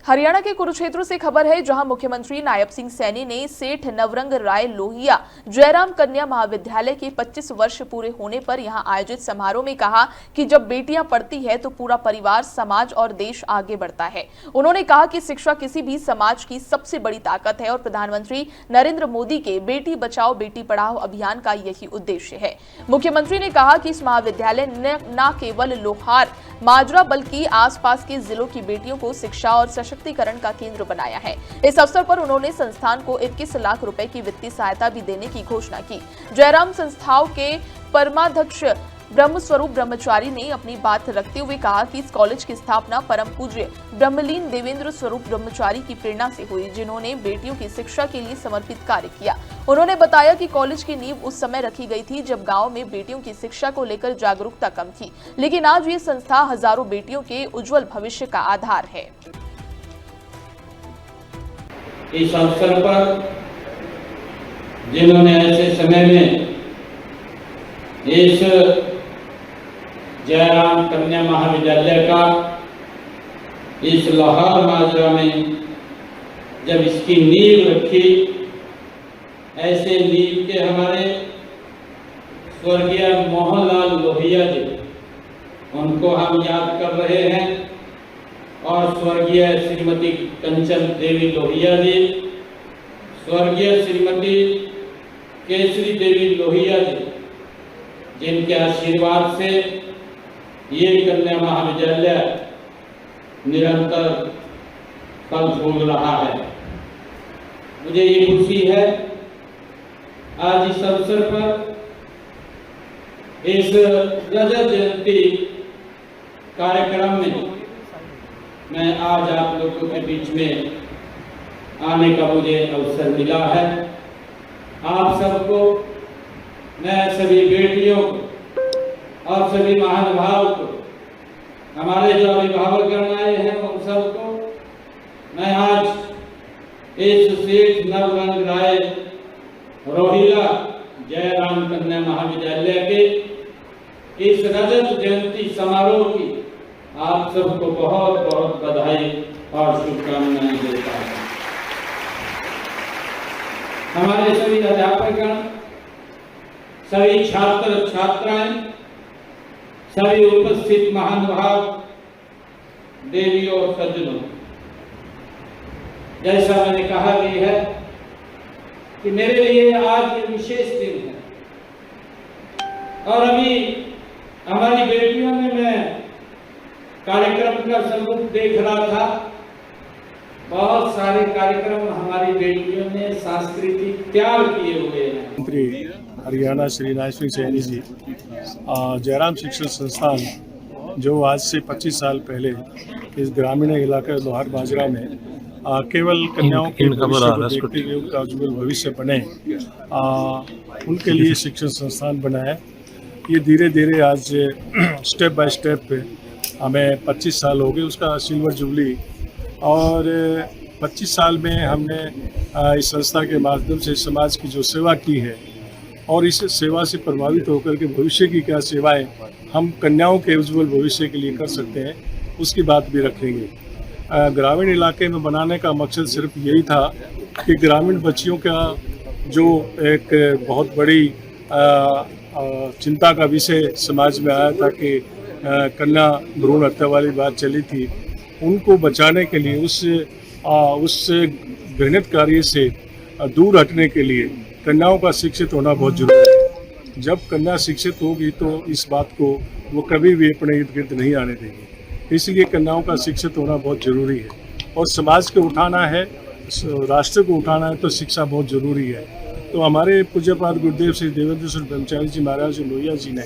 हरियाणा के कुरुक्षेत्र से खबर है, जहां मुख्यमंत्री नायब सिंह सैनी ने सेठ नवरंग राय लोहिया जयराम कन्या महाविद्यालय के 25 वर्ष पूरे होने पर यहां आयोजित समारोह में कहा कि जब बेटियां पढ़ती है तो पूरा परिवार, समाज और देश आगे बढ़ता है। उन्होंने कहा कि शिक्षा किसी भी समाज की सबसे बड़ी ताकत है और प्रधानमंत्री नरेंद्र मोदी के बेटी बचाओ बेटी पढ़ाओ अभियान का यही उद्देश्य है। मुख्यमंत्री ने कहा कि इस महाविद्यालय ने न केवल लोहार माजरा बल्कि आसपास के जिलों की बेटियों को शिक्षा और सशक्तिकरण का केंद्र बनाया है। इस अवसर पर उन्होंने संस्थान को 21 लाख रुपए की वित्तीय सहायता भी देने की घोषणा की। जयराम संस्थाओं के परमाध्यक्ष ब्रह्मस्वरूप ब्रह्मचारी ने अपनी बात रखते हुए कहा कि इस कॉलेज की स्थापना परम पूज्य ब्रह्मलीन देवेंद्र स्वरूप ब्रह्मचारी की प्रेरणा से हुई, जिन्होंने बेटियों की शिक्षा के लिए समर्पित कार्य किया। उन्होंने बताया कि कॉलेज की नींव उस समय रखी गई थी जब गांव में बेटियों की शिक्षा को लेकर जागरूकता कम थी, लेकिन आज ये संस्था हजारों बेटियों के उज्जवल भविष्य का आधार है। इस अवसर पर जिन्होंने ऐसे समय में इस जयराम कन्या महाविद्यालय का इस लोहार माजरा में जब इसकी नींव रखी, ऐसे नींव के हमारे स्वर्गीय मोहनलाल लोहिया जी, उनको हम याद कर रहे हैं, और स्वर्गीय श्रीमती कंचन देवी लोहिया जी, स्वर्गीय श्रीमती केसरी देवी लोहिया जी, जिनके आशीर्वाद से ये कन्या महाविद्यालय निरंतर फल फूल रहा है। मुझे ये खुशी है आज इस अवसर पर इस रजत जयंती कार्यक्रम में मैं आज आप लोगों के बीच में आने का मुझे अवसर मिला है। आप सबको, मैं सभी बेटियों को और सभी महानुभाव को, हमारे जो अभिभावकगण आए हैं उन सबको मैं आज इस सेठ नवरंग राय लोहिया जयराम कन्या महाविद्यालय के इस रजत जयंती समारोह की आप सबको बहुत बहुत बधाई और शुभकामनाएं देता हूं। हमारे सभी अध्यापकगण, सभी छात्र छात्राएं, सभी उपस्थित महानुभाव, देवियों और सज्जनों, जैसा मैंने कहा भी है कि मेरे लिए आज ये विशेष दिन है। और अभी हमारी बेटियों में मैं कार्यक्रम का स्वरूप देख रहा था, बहुत सारे कार्यक्रम हमारी बेटियों ने सांस्कृतिक त्याग किए हुए हैं। मंत्री हरियाणा श्री नायब सिंह सैनी जी जयराम शिक्षण संस्थान जो आज से 25 साल पहले इस ग्रामीण इलाके लोहार माजरा में केवल कन्याओं के भविष्य को देखते हुए उनका उज्जवल भविष्य बने, उनके लिए शिक्षण संस्थान बनाया। ये धीरे धीरे आज स्टेप बाय स्टेप हमें 25 साल हो गए उसका सिल्वर जुबली, और 25 साल में हमने इस संस्था के माध्यम से समाज की जो सेवा की है और इस सेवा से प्रभावित होकर के भविष्य की क्या सेवाएं हम कन्याओं के उज्जवल भविष्य के लिए कर सकते हैं, उसकी बात भी रखेंगे। ग्रामीण इलाके में बनाने का मकसद सिर्फ यही था कि ग्रामीण बच्चियों का जो एक बहुत बड़ी चिंता का विषय समाज में आया था कि कन्या भ्रूण हत्या वाली बात चली थी, उनको बचाने के लिए उस घृणित कार्य से दूर हटने के लिए कन्याओं का शिक्षित होना बहुत जरूरी है। जब कन्या शिक्षित होगी तो इस बात को वो कभी भी अपने इर्द गिर्द नहीं आने देगी। इसलिए कन्याओं का शिक्षित होना बहुत जरूरी है, और समाज को उठाना है, राष्ट्र को उठाना है तो शिक्षा बहुत जरूरी है। तो हमारे पूज्यपाद गुरुदेव श्री देवेंद्र स्वरूप ब्रह्मचारी जी महाराज लोहिया जी ने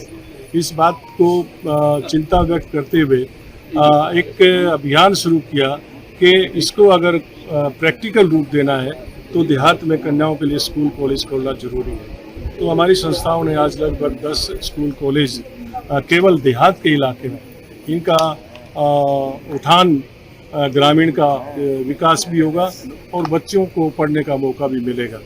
इस बात को चिंता व्यक्त करते हुए एक अभियान शुरू किया कि इसको अगर प्रैक्टिकल रूप देना है तो देहात में कन्याओं के लिए स्कूल कॉलेज खोलना जरूरी है। तो हमारी संस्थाओं ने आज लगभग 10 स्कूल कॉलेज केवल देहात के इलाके में, इनका उठान ग्रामीण का विकास भी होगा और बच्चों को पढ़ने का मौका भी मिलेगा।